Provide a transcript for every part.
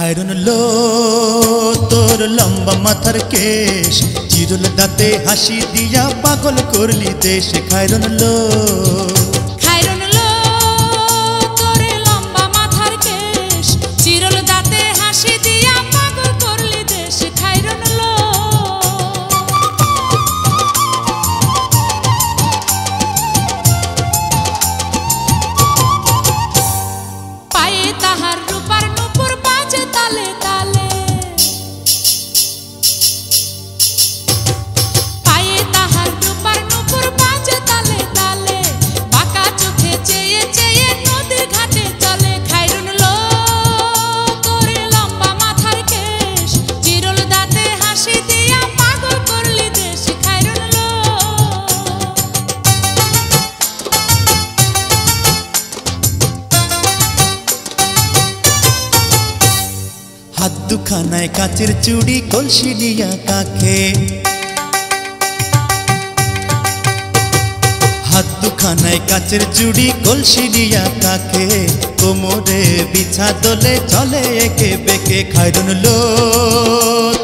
খায়রুন লো তোর লম্বা মাথার কেশ, চিরুল দাঁতে হাসি দিয়া পাগল করলি দেশ। খায়রুন লো তোর লম্বা মাথার কেশ, চিরুল দাঁতে হাসি দিয়া পাগল করলি দেশ। খায়রুন লো পায়ে তাহার রূপার নূপুর বাজে তালে তালে, পায়ে তাহার রূপার নূপুর বাজে তালে তালে, বাঁকা চোখে চেয়ে চেয়ে নদীর ঘাটে চলে। খায়রুন লো তোর লম্বা মাথার কেশ, চিরুল দাঁতে হাসি দিয়া পাগল করলি দেশ। খায়রুন লো হাত দুখানায় কাচের চুড়ি, কলসি নিয়া কাখে, হাত দুখানায় কাচের চুড়ি, কলসি নিয়া কাখে, কোমরে বিছা দোলে চলে একে বেঁকে। খায়রুন লো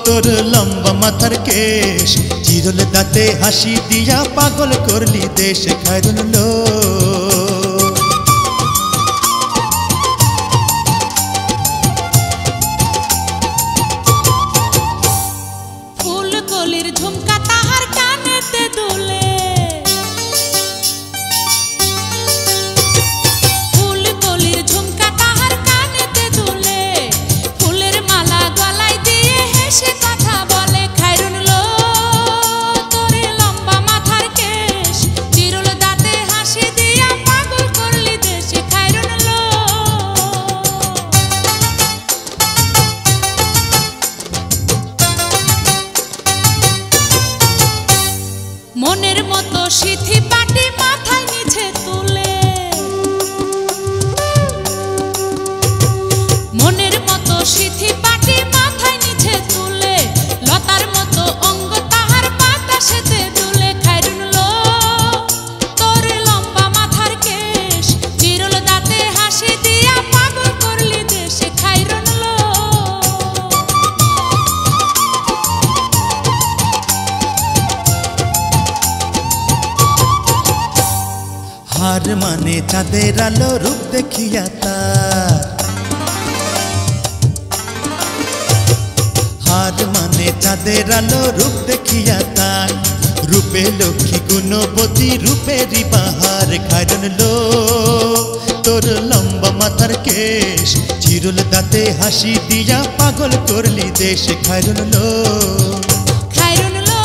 তোর লম্বা মাথার কেশ, চিরুল দাঁতে হাসি দিয়া পাগল করলি দেশ। খায়রুন লো ফুলকলির ঝুমকা তাহার কানেতে দুলে, ফুলকলির ঝুমকা তাহার কানেতে দুলে, ফুলের মালা গলায় দিয়ে হেসে কথা বলে। খায়রুন লো তোর লম্বা মাথার কেশ, চিরুল দাঁতে হাসি দিয়া পাগল করলি দেশ। খায়রুন লো মনের মতো সিথি পাটি মাথায় নিচে তুলে, মনের মতো সিথি পাটি মাথায় নিচে তুলে, লতার মতো অঙ্গ তাহার বাতাসেতে দুলে। খায়রুন লো তোর লম্বা মাথার কেশ, চিরুল দাঁতে হাসি দিয়া পাগল করলি দেশ। খায়রুন লো হার মানে চাঁদের আলো, রূপ দেখিয়া তার, হার মানে চাঁদের আলো, রূপ দেখিয়া তার, রূপে লক্ষ্মী গুণবতী, রূপেরই বাহার। খায়রুন লো তোর লম্বা মাথার কেশ, চিরুল দাঁতে হাসি দিয়া পাগল করলি দেশ। খায়রুন লো খায়রুন লো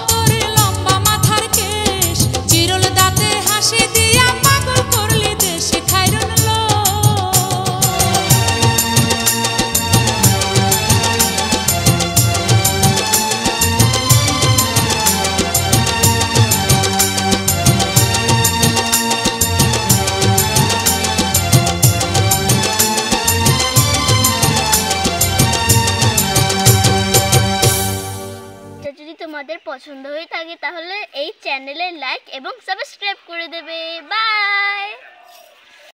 তোর লম্বা মাথার কেশ, চিরুল দাঁতে হাসি দিয়া পাগল করলি দেশ। খায়রুন লো যদি তোমাদের পছন্দ হয়ে থাকে তাহলে এই চ্যানেলে লাইক এবং সাবস্ক্রাইব করে দেবে। বাই।